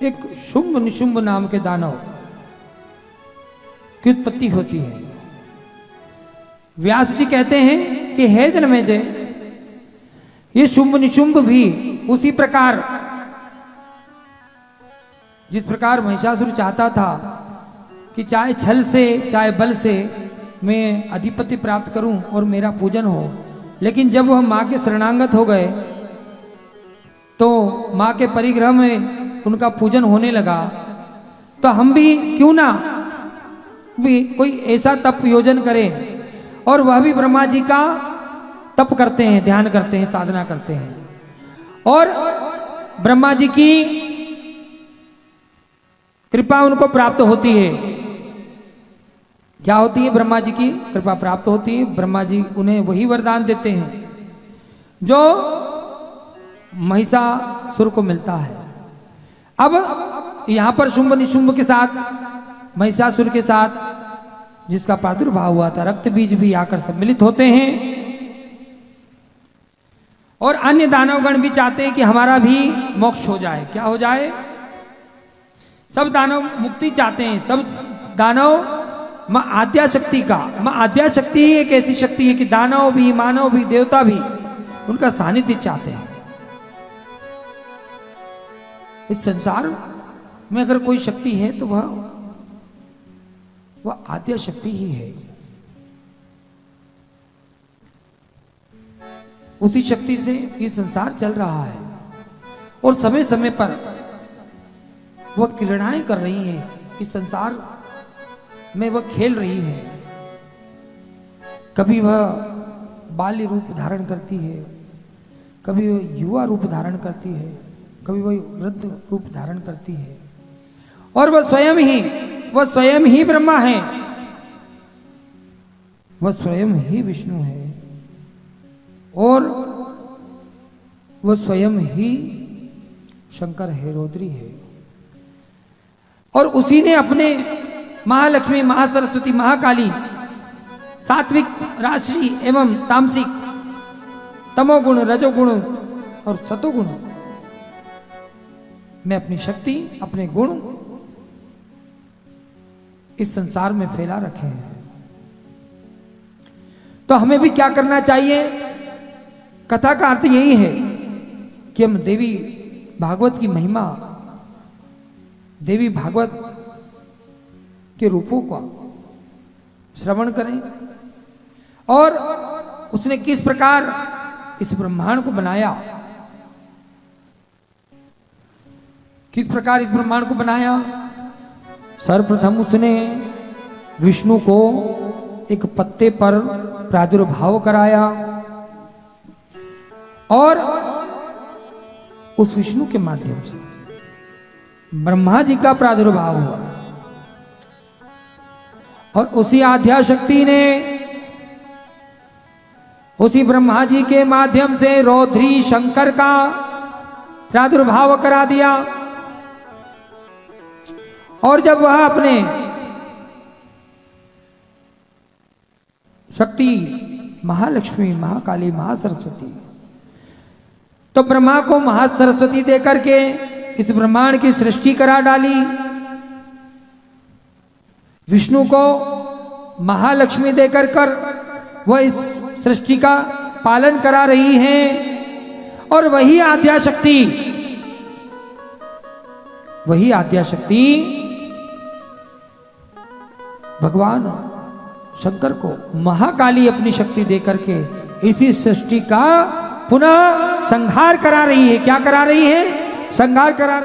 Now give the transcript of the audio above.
एक शुंभ निशुंभ नाम के दानव की उत्पत्ति होती है। व्यास जी कहते हैं कि हे जन्मेजय, ये शुंभ निशुंभ भी उसी प्रकार जिस प्रकार महिषासुर चाहता था कि चाहे छल से चाहे बल से मैं अधिपति प्राप्त करूं और मेरा पूजन हो, लेकिन जब वह मां के शरणागत हो गए तो मां के परिग्रह में उनका पूजन होने लगा। तो हम भी क्यों ना भी कोई ऐसा तप योजन करें, और वह भी ब्रह्मा जी का तप करते हैं, ध्यान करते हैं, साधना करते हैं, और ब्रह्मा जी की कृपा उनको प्राप्त होती है। क्या होती है? ब्रह्मा जी की कृपा प्राप्त होती है। ब्रह्मा जी उन्हें वही वरदान देते हैं जो महिषासुर को मिलता है। अब यहां पर शुंभ निशुंभ के साथ, महिषासुर के साथ जिसका प्रादुर्भाव हुआ था, रक्त बीज भी आकर सम्मिलित होते हैं, और अन्य दानवगण भी चाहते हैं कि हमारा भी मोक्ष हो जाए। क्या हो जाए? सब दानव मुक्ति चाहते हैं। सब दानव मां आद्या शक्ति का, मां आद्या शक्ति ही एक ऐसी शक्ति है कि दानव भी, मानव भी, देवता भी उनका सानिध्य चाहते हैं। इस संसार में अगर कोई शक्ति है तो वह आद्या शक्ति ही है। उसी शक्ति से ये संसार चल रहा है, और समय समय पर वह क्रीड़ाएं कर रही है। इस संसार में वह खेल रही है। कभी वह बाल्य रूप धारण करती है, कभी वह युवा रूप धारण करती है, कभी वह वृद्ध रूप धारण करती है, और वह स्वयं ही ब्रह्मा है, वह स्वयं ही विष्णु है, और वह स्वयं ही शंकर है, रुद्री है। और उसी ने अपने महालक्ष्मी, महासरस्वती, महाकाली, सात्विक, राशि एवं तामसिक, तमोगुण, रजोगुण और सतोगुण में अपनी शक्ति, अपने गुण इस संसार में फैला रखे हैं। तो हमें भी क्या करना चाहिए? कथा का अर्थ यही है कि हम देवी भागवत की महिमा, देवी भागवत के रूपों का श्रवण करें, और उसने किस प्रकार इस ब्रह्मांड को बनाया, किस प्रकार इस ब्रह्मांड को बनाया। सर्वप्रथम उसने विष्णु को एक पत्ते पर प्रादुर्भाव कराया, और उस विष्णु के माध्यम से ब्रह्मा जी का प्रादुर्भाव हुआ, और उसी आद्या शक्ति ने उसी ब्रह्मा जी के माध्यम से रौद्री शंकर का प्रादुर्भाव करा दिया। और जब वह अपने शक्ति महालक्ष्मी, महाकाली, महासरस्वती, तो ब्रह्मा को महासरस्वती देकर के इस ब्रह्मांड की सृष्टि करा डाली, विष्णु को महालक्ष्मी देकर कर वह इस सृष्टि का पालन करा रही हैं, और वही आद्या शक्ति भगवान शंकर को महाकाली अपनी शक्ति देकर के इसी सृष्टि का पुनः संहार करा रही है। क्या करा रही है? संहार करा रही।